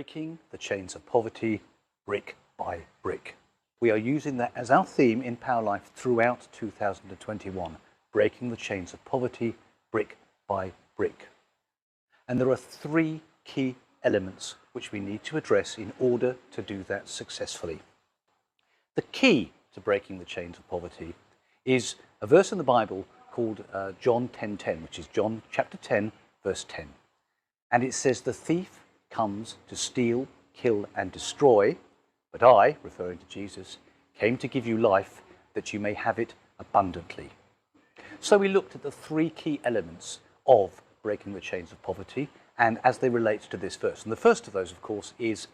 breaking the chains of poverty brick by brick. We are using that as our theme in Power Life throughout 2021, breaking the chains of poverty brick by brick. And there are three key elements which we need to address in order to do that successfully. The key to breaking the chains of poverty is a verse in the Bible called John 10:10, which is John chapter 10, verse 10. And it says, "The thief comes to steal, kill and destroy, but I," referring to Jesus, "came to give you life that you may have it abundantly." So we looked at the three key elements of breaking the chains of poverty and as they relate to this verse. And the first of those, of course, is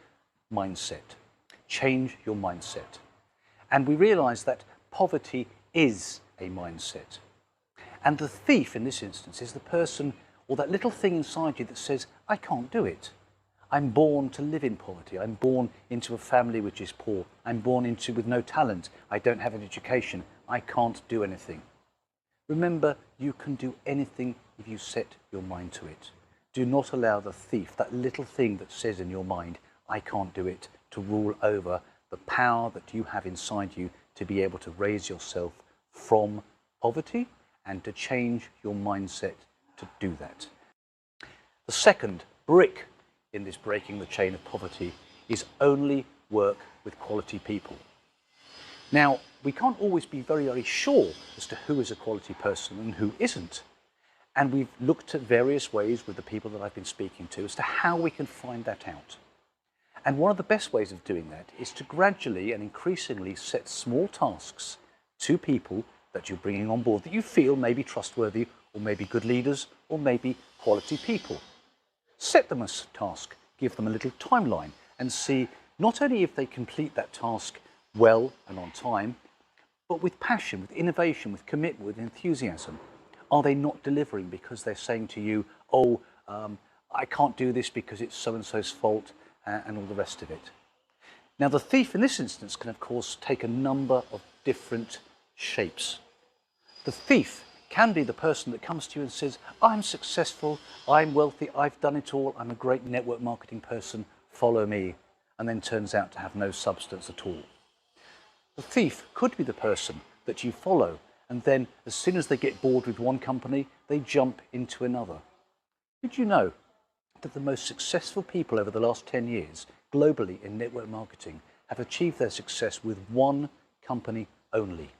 mindset. Change your mindset. And we realize that poverty is a mindset. And the thief in this instance is the person or that little thing inside you that says, "I can't do it. I'm born to live in poverty. I'm born into a family which is poor. I'm born into with no talent. I don't have an education. I can't do anything." Remember, you can do anything if you set your mind to it. Do not allow the thief, that little thing that says in your mind, "I can't do it," to rule over the power that you have inside you to be able to raise yourself from poverty and to change your mindset to do that. The second brick in this breaking the chain of poverty is only work with quality people. Now, we can't always be very sure as to who is a quality person and who isn't. And we've looked at various ways with the people that I've been speaking to as to how we can find that out. And one of the best ways of doing that is to gradually and increasingly set small tasks to people that you're bringing on board that you feel may be trustworthy or maybe good leaders or maybe quality people. Set them a task, give them a little timeline and see not only if they complete that task well and on time, but with passion, with innovation, with commitment, with enthusiasm. Are they not delivering because they're saying to you, "Oh, I can't do this because it's so-and-so's fault," and all the rest of it? Now, the thief in this instance can, of course, take a number of different shapes. The thief can be the person that comes to you and says, "I'm successful, I'm wealthy, I've done it all, I'm a great network marketing person, follow me," and then turns out to have no substance at all. The thief could be the person that you follow, and then as soon as they get bored with one company, they jump into another. Did you know that the most successful people over the last 10 years globally in network marketing have achieved their success with one company only?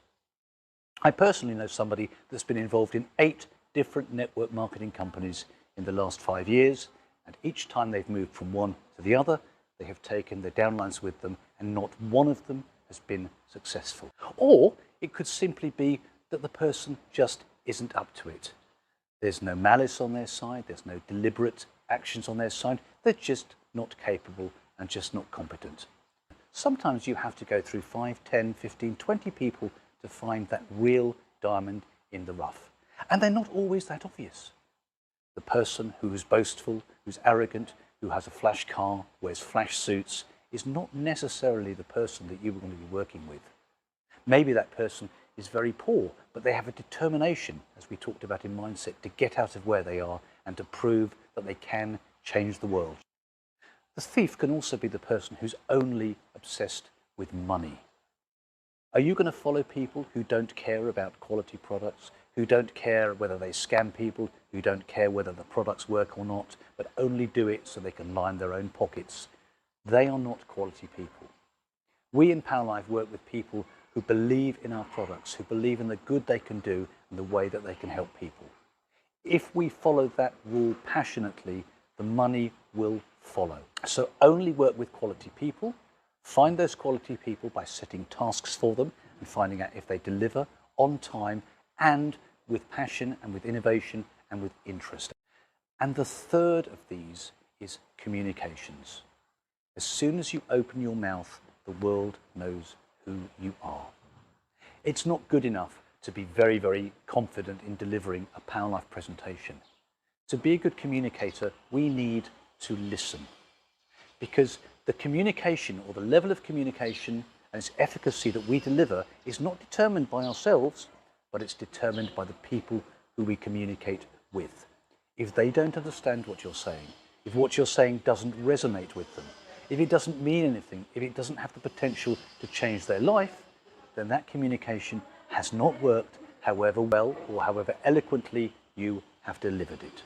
I personally know somebody that's been involved in 8 different network marketing companies in the last 5 years, and each time they've moved from one to the other, they have taken their downlines with them, and not one of them has been successful. Or it could simply be that the person just isn't up to it. There's no malice on their side, there's no deliberate actions on their side, they're just not capable and just not competent. Sometimes you have to go through 5, 10, 15, 20 people to find that real diamond in the rough. And they're not always that obvious. The person who is boastful, who's arrogant, who has a flash car, wears flash suits, is not necessarily the person that you were going to be working with. Maybe that person is very poor, but they have a determination, as we talked about in mindset, to get out of where they are and to prove that they can change the world. The thief can also be the person who's only obsessed with money. Are you going to follow people who don't care about quality products, who don't care whether they scam people, who don't care whether the products work or not, but only do it so they can line their own pockets? They are not quality people. We in Power Life work with people who believe in our products, who believe in the good they can do and the way that they can help people. If we follow that rule passionately, the money will follow. So only work with quality people. Find those quality people by setting tasks for them and finding out if they deliver on time and with passion and with innovation and with interest. And the third of these is communications. As soon as you open your mouth, the world knows who you are. It's not good enough to be very, very confident in delivering a Power Life presentation. To be a good communicator, we need to listen. Because the communication or the level of communication and its efficacy that we deliver is not determined by ourselves, but it's determined by the people who we communicate with. If they don't understand what you're saying, if what you're saying doesn't resonate with them, If it doesn't mean anything, if it doesn't have the potential to change their life, then that communication has not worked, however well or however eloquently you have delivered it.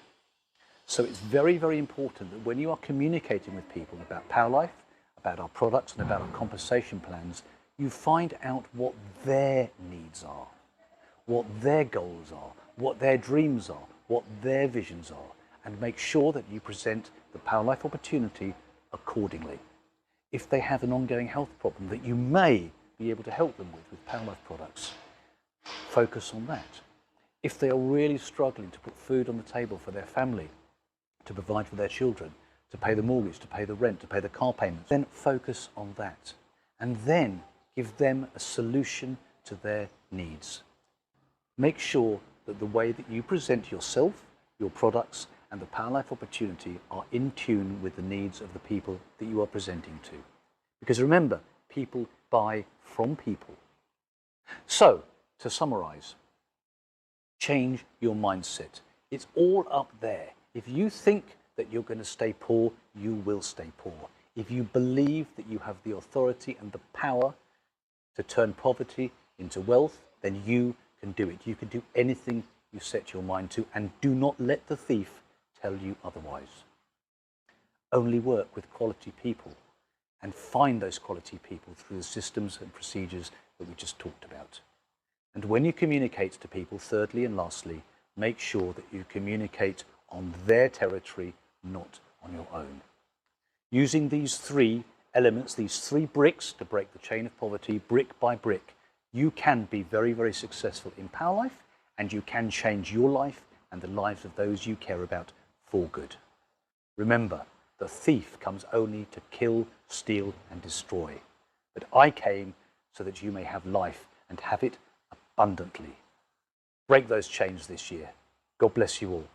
So it's very, very important that when you are communicating with people about Powerlife, about our products and about our compensation plans, you find out what their needs are, what their goals are, what their dreams are, what their visions are, and make sure that you present the Powerlife opportunity accordingly. If they have an ongoing health problem that you may be able to help them with Powerlife products, focus on that. If they are really struggling to put food on the table for their family, to provide for their children, to pay the mortgage, to pay the rent, to pay the car payments, then focus on that. And then give them a solution to their needs. Make sure that the way that you present yourself, your products, and the Powerlife opportunity are in tune with the needs of the people that you are presenting to. Because remember, people buy from people. So, to summarize, change your mindset. It's all up there. If you think that you're going to stay poor, you will stay poor. If you believe that you have the authority and the power to turn poverty into wealth, then you can do it. You can do anything you set your mind to, and do not let the thief tell you otherwise. Only work with quality people and find those quality people through the systems and procedures that we just talked about. And when you communicate to people, thirdly and lastly, make sure that you communicate on their territory, not on your own. Using these three elements, these three bricks to break the chain of poverty, brick by brick, you can be very, very successful in Powerlife, and you can change your life and the lives of those you care about for good. Remember, the thief comes only to kill, steal, and destroy. But I came so that you may have life and have it abundantly. Break those chains this year. God bless you all.